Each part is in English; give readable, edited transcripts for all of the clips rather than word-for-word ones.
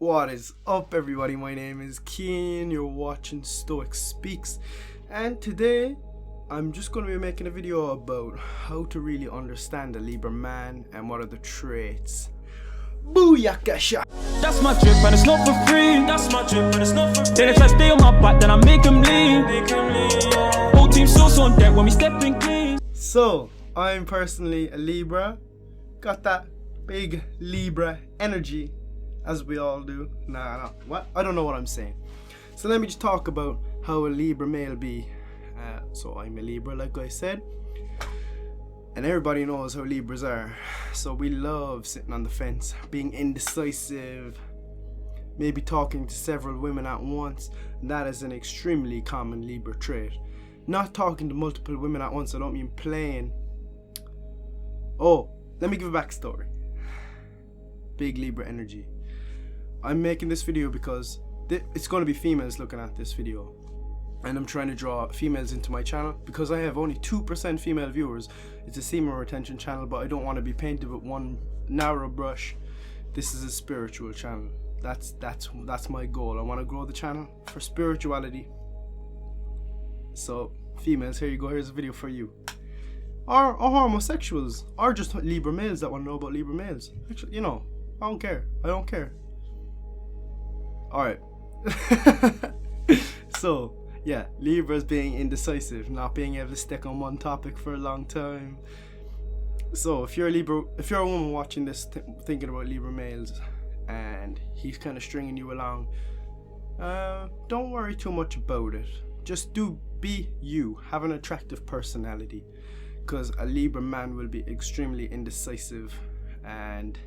What is up, everybody? My name is Keen. You're watching Stoic Speaks, and today I'm just going to be making a video about how to really understand a Libra man and what are the traits. Booyakasha! That's my drip and it's not for free. That's my drip and it's not for free. Then if I stay on my back, then I make him leave. Whole team sauce on deck when we step in clean. So, I'm personally a Libra. Got that big Libra energy, as we all do. Nah, what? I don't know what I'm saying. So let me just talk about how a Libra male be. So I'm a Libra, like I said, and everybody knows how Libras are. So we love sitting on the fence, being indecisive, maybe talking to several women at once. That is an extremely common Libra trait. Not talking to multiple women at once, I don't mean playing. Oh, let me give a backstory. Big Libra energy. I'm making this video because it's going to be females looking at this video, and I'm trying to draw females into my channel because I have only 2% female viewers. It's a semen retention channel, but I don't want to be painted with one narrow brush. This is a spiritual channel. That's my goal. I want to grow the channel for spirituality. So females, here you go. Here's a video for you. Or homosexuals, or just Libra males that want to know about Libra males. Actually, you know, I don't care. I don't care. Alright. So, yeah, Libras being indecisive, not being able to stick on one topic for a long time. So, if you're a woman watching this thinking about Libra males and he's kind of stringing you along, don't worry too much about it. Just be you. Have an attractive personality, because a Libra man will be extremely indecisive and,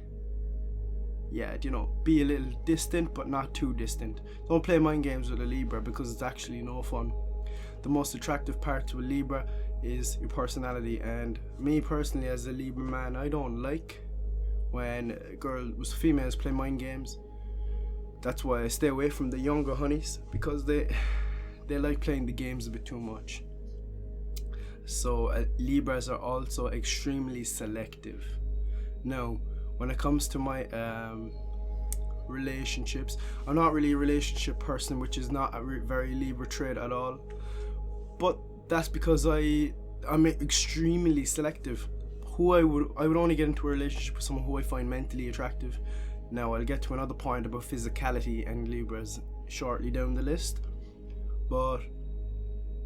yeah, you know, be a little distant but not too distant. Don't play mind games with a Libra because it's actually no fun. The most attractive part to a Libra is your personality, and me personally as a Libra man, I don't like when females play mind games. That's why I stay away from the younger honeys, because they like playing the games a bit too much. So Libras are also extremely selective. Now, when it comes to my relationships, I'm not really a relationship person, which is not a very Libra trait at all. But that's because I'm extremely selective. I would only get into a relationship with someone who I find mentally attractive. Now, I'll get to another point about physicality and Libras shortly down the list. But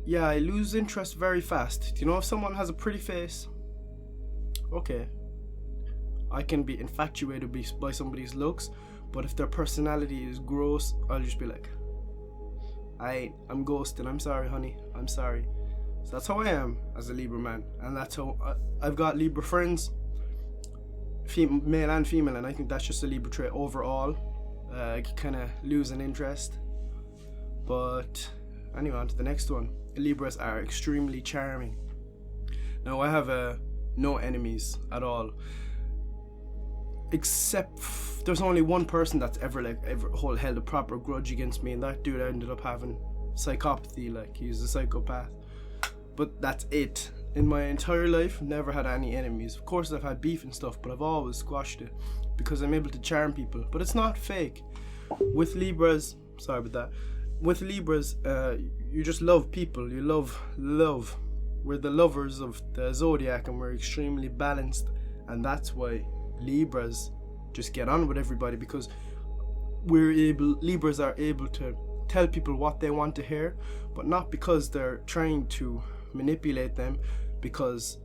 yeah, I lose interest very fast. You know, if someone has a pretty face, okay, I can be infatuated by somebody's looks, but if their personality is gross, I'll just be like, I'm ghosting. I'm sorry, honey. I'm sorry. So that's how I am as a Libra man, and that's how I've got Libra friends, male and female, and I think that's just a Libra trait overall. I kind of lose an interest. But anyway, on to the next one. Libras are extremely charming. Now, I have no enemies at all, except there's only one person that's ever held a proper grudge against me, and that dude ended up having psychopathy. Like, he's a psychopath. But that's it. In my entire life, never had any enemies. Of course, I've had beef and stuff, but I've always squashed it because I'm able to charm people. But it's not fake. With Libras, sorry about that. With Libras, you just love people. You love. We're the lovers of the zodiac, and we're extremely balanced, and that's why Libras just get on with everybody, because Libras are able to tell people what they want to hear, but not because they're trying to manipulate them, because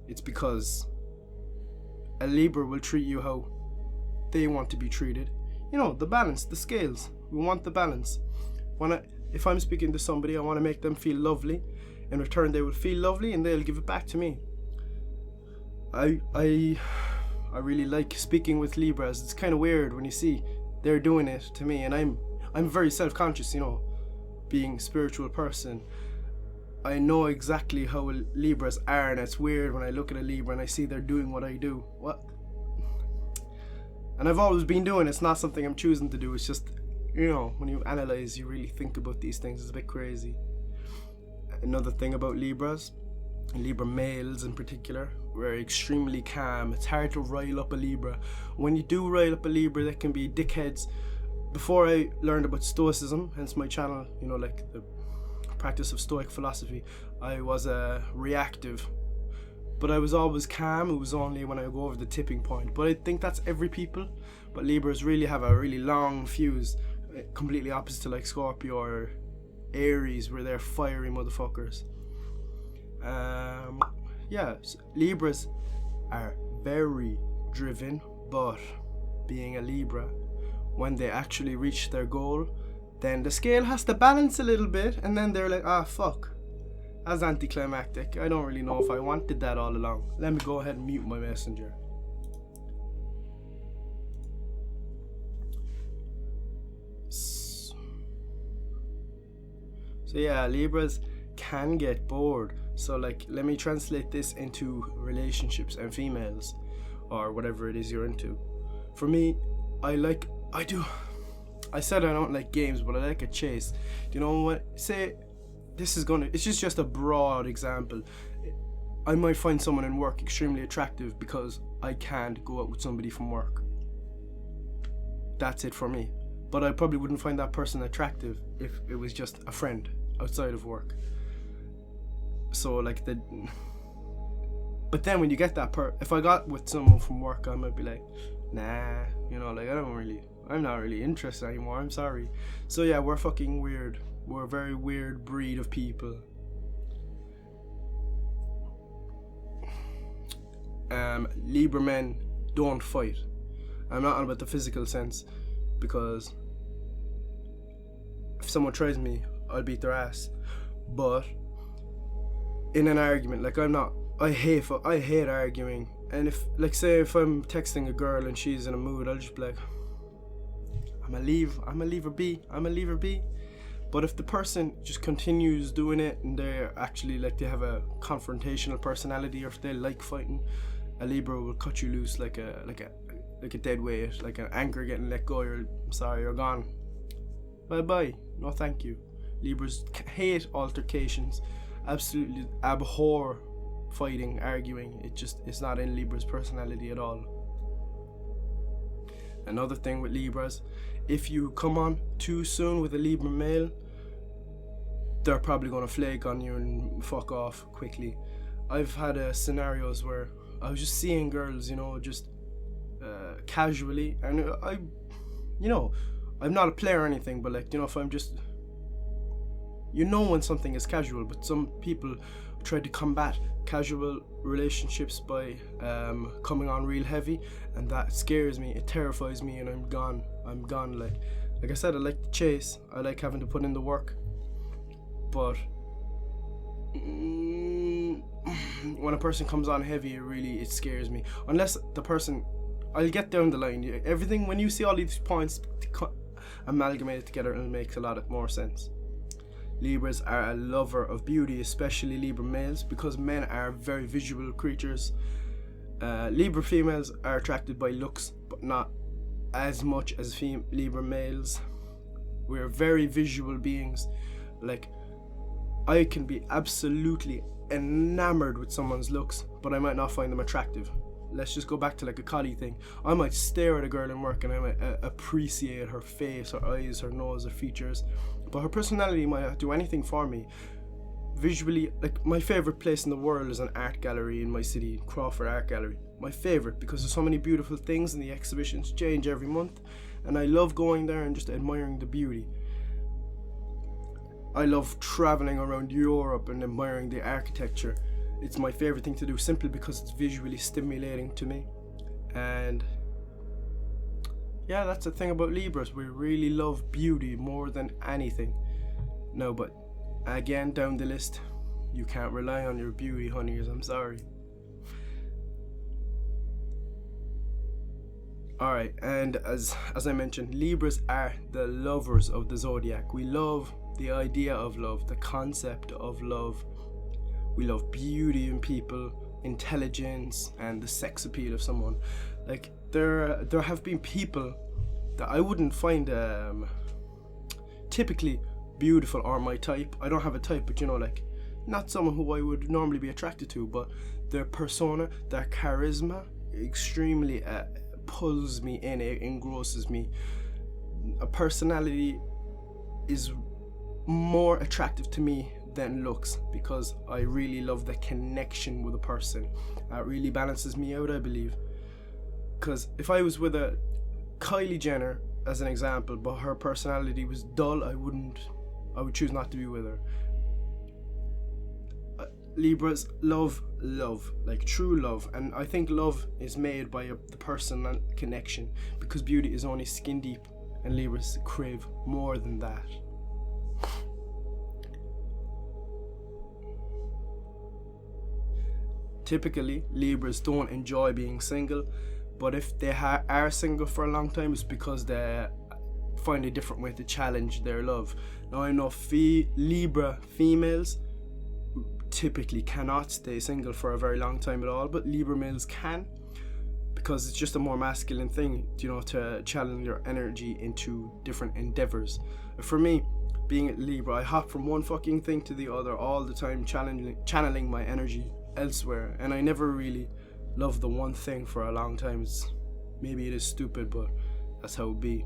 a Libra will treat you how they want to be treated. You know, the balance, the scales. We want the balance. If I'm speaking to somebody, I want to make them feel lovely. In return, they will feel lovely, and they'll give it back to me. I really like speaking with Libras. It's kind of weird when you see they're doing it to me, and I'm very self-conscious, you know, being a spiritual person. I know exactly how Libras are, and it's weird when I look at a Libra and I see they're doing what I do. What? And I've always been doing it. It's not something I'm choosing to do. It's just, you know, when you analyze, you really think about these things. It's a bit crazy. Another thing about Libras, Libra males in particular, we're extremely calm. It's hard to rile up a Libra. When you do rile up a Libra, they can be dickheads, before I learned about Stoicism, hence my channel, you know, like the practice of Stoic philosophy, I was reactive. But I was always calm. It was only when I go over the tipping point. But I think that's every people. But Libras really have a really long fuse, completely opposite to like Scorpio or Aries, where they're fiery motherfuckers. Yeah, so Libras are very driven, but being a Libra, when they actually reach their goal, then the scale has to balance a little bit, and then they're like, ah, fuck, that's anticlimactic. I don't really know if I wanted that all along. Let me go ahead and mute my messenger. So yeah, Libras can get bored. So like, let me translate this into relationships and females, or whatever it is you're into. For me, I said I don't like games, but I like a chase. Do you know what? Say, it's just a broad example. I might find someone in work extremely attractive because I can't go out with somebody from work. That's it for me. But I probably wouldn't find that person attractive if it was just a friend outside of work. So like but then when you get that if I got with someone from work, I might be like, nah, you know, like I'm not really interested anymore, I'm sorry. So yeah, we're fucking weird. We're a very weird breed of people. Libra men don't fight. I'm not on about the physical sense, because if someone tries me, I'll beat their ass. But in an argument, like I hate arguing. And if, like, say if I'm texting a girl and she's in a mood, I'll just be like, I'ma leave her be. But if the person just continues doing it and they're actually like, they have a confrontational personality, or if they like fighting, a Libra will cut you loose like a dead weight, like an anchor getting let go. I'm sorry, you're gone. Bye bye. No thank you. Libras hate altercations, absolutely abhor fighting, arguing. It's not in Libra's personality at all. Another thing with Libras, if you come on too soon with a Libra male, they're probably going to flake on you and fuck off quickly. I've had scenarios where I was just seeing girls, you know, just casually, and I'm not a player or anything, but like, you know, if I'm just, you know, when something is casual, but some people try to combat casual relationships by coming on real heavy, and that scares me, it terrifies me, and I'm gone. Like I said, I like the chase, I like having to put in the work, but when a person comes on heavy, it scares me. Unless the person, I'll get down the line. Everything, when you see all these points amalgamated together, it makes a lot more sense. Libras are a lover of beauty, especially Libra males, because men are very visual creatures. Libra females are attracted by looks, but not as much as Libra males. We're very visual beings. Like, I can be absolutely enamored with someone's looks, but I might not find them attractive. Let's just go back to like a collie thing. I might stare at a girl in work and I might appreciate her face, her eyes, her nose, her features, but her personality might not do anything for me. Visually, like, my favourite place in the world is an art gallery in my city, Crawford Art Gallery. My favourite, because there's so many beautiful things and the exhibitions change every month, and I love going there and just admiring the beauty. I love travelling around Europe and admiring the architecture. It's my favourite thing to do, simply because it's visually stimulating to me. And yeah, that's the thing about Libras. We really love beauty more than anything. No, but again, down the list, you can't rely on your beauty, honeys, I'm sorry. Alright, and as I mentioned, Libras are the lovers of the zodiac. We love the idea of love, the concept of love. We love beauty in people, intelligence, and the sex appeal of someone. Like, there have been people that I wouldn't find typically beautiful or my type. I don't have a type, but you know, like, not someone who I would normally be attracted to, but their persona, their charisma extremely pulls me in, it engrosses me. a personality is more attractive to me than looks, because I really love the connection with a person. It really balances me out, I believe. Because if I was with a Kylie Jenner, as an example, but her personality was dull, I would choose not to be with her. Libras love, like true love, and I think love is made by the personal connection, because beauty is only skin deep, and Libras crave more than that. Typically, Libras don't enjoy being single, but if they are single for a long time, it's because they find a different way to challenge their love. Now, I know Libra females typically cannot stay single for a very long time at all, but Libra males can, because it's just a more masculine thing, to challenge your energy into different endeavors. For me, being a Libra, I hop from one fucking thing to the other all the time, channeling my energy elsewhere, and I never really loved the one thing for a long time. Maybe it is stupid, but that's how it be.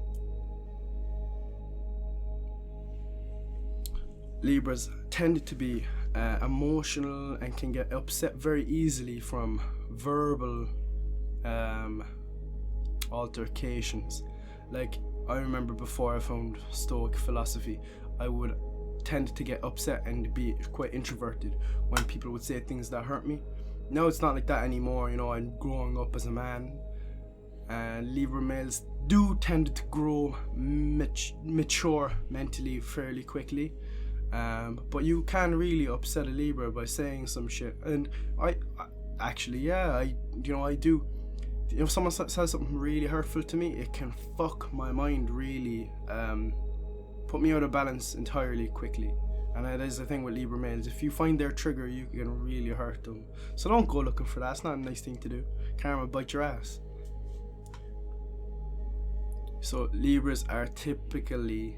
Libras tend to be emotional and can get upset very easily from verbal altercations. Like, I remember before I found Stoic philosophy, I would tend to get upset and be quite introverted when people would say things that hurt me. Now it's not like that anymore, I'm growing up as a man, and Libra males do tend to grow mature mentally fairly quickly. But you can really upset a Libra by saying some shit, and I do. If someone says something really hurtful to me, it can fuck my mind really, put me out of balance entirely quickly. And that is the thing with Libra males. If you find their trigger, you can really hurt them. So don't go looking for that. It's not a nice thing to do. Karma bite your ass. So Libras are typically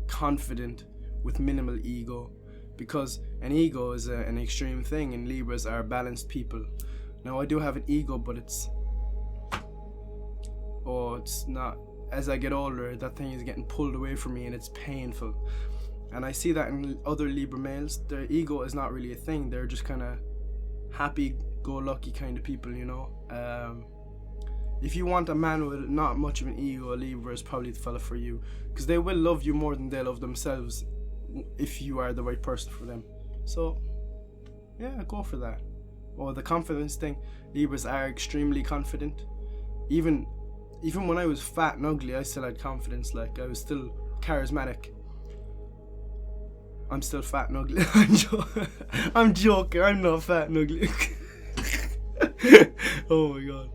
confident with minimal ego, because an ego is an extreme thing, and Libras are balanced people. Now, I do have an ego, but it's not. As I get older, that thing is getting pulled away from me, and it's painful. And I see that in other Libra males. Their ego is not really a thing. They're just kind of happy-go-lucky kind of people, If you want a man with not much of an ego, a Libra is probably the fella for you, because they will love you more than they love themselves if you are the right person for them. So, yeah, go for that. Or the confidence thing. Libras are extremely confident. Even when I was fat and ugly, I still had confidence. Like, I was still charismatic. I'm still fat and ugly. I'm joking. I'm not fat and ugly. Oh my god.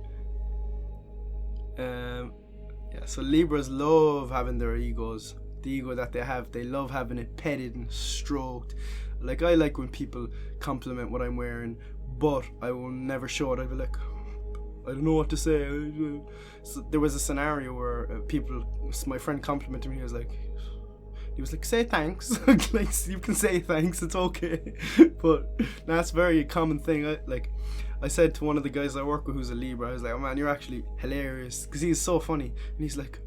So Libras love having their egos. The ego that they have, they love having it petted and stroked. Like, I like when people compliment what I'm wearing, but I will never show it. I'll be like, I don't know what to say. So there was a scenario where my friend complimented me. He was like, say thanks. Like, you can say thanks, it's okay. But that's a very common thing. I said to one of the guys I work with who's a Libra, I was like, oh man, you're actually hilarious, because he's so funny. And he's like,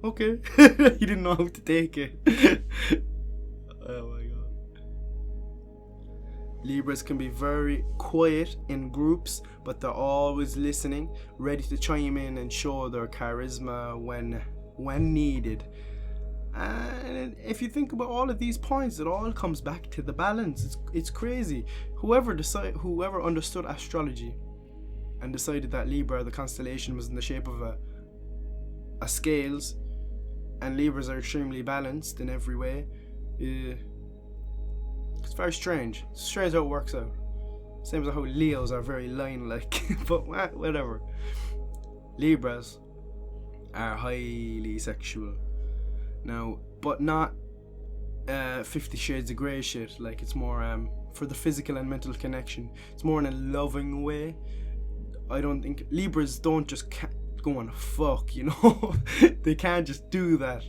okay. He didn't know how to take it. Oh my god. Libras can be very quiet in groups, but they're always listening, ready to chime in and show their charisma when needed. And if you think about all of these points, it all comes back to the balance. It's crazy. Whoever understood astrology and decided that Libra, the constellation, was in the shape of a scales, and Libras are extremely balanced in every way, it's very strange. It's strange how it works out. Same as how Leos are very line-like. But whatever. Libras are highly sexual. Now, but not 50 Shades of Grey shit. Like, it's more for the physical and mental connection. It's more in a loving way. I don't think Libras don't just go and fuck, They can't just do that.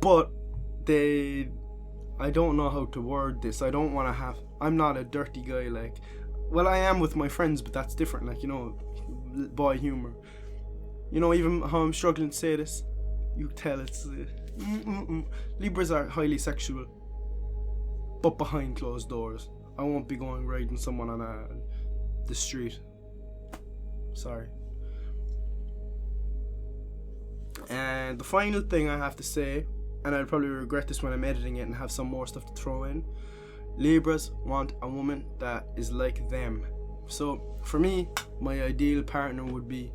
But I don't know how to word this. I'm not a dirty guy, I am with my friends, but that's different, boy humor. You know, even how I'm struggling to say this, you tell it's Libras are highly sexual, but behind closed doors. I won't be going riding someone on the street. Sorry. And the final thing I have to say, and I'll probably regret this when I'm editing it and have some more stuff to throw in, Libras want a woman that is like them. So for me, my ideal partner would be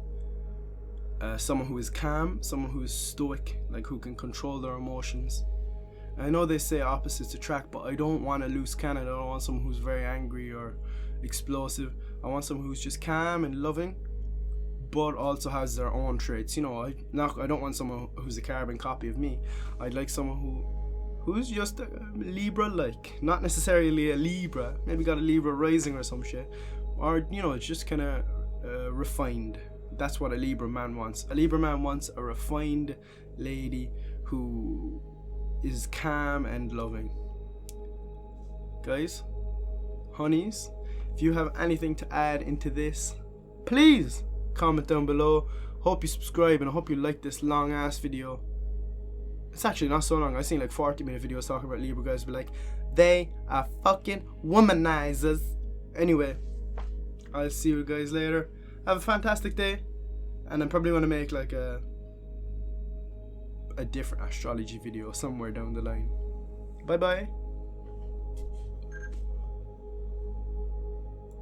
someone who is calm, someone who is stoic, like who can control their emotions. And I know they say opposites attract, but I don't want a loose cannon. I don't want someone who's very angry or explosive. I want someone who's just calm and loving, but also has their own traits. You know, I don't want someone who's a carbon copy of me. I'd like someone who's just a Libra-like, not necessarily a Libra. Maybe got a Libra rising or some shit, or you know, it's just kind of refined. That's what a Libra man wants. A Libra man wants a refined lady who is calm and loving. Guys, honeys, if you have anything to add into this, please comment down below. Hope you subscribe, and I hope you like this long ass video. It's actually not so long. I've seen like 40-minute videos talking about Libra guys, but like, they are fucking womanizers. Anyway, I'll see you guys later. Have a fantastic day, and I'm probably going to make like a different astrology video somewhere down the line. Bye bye.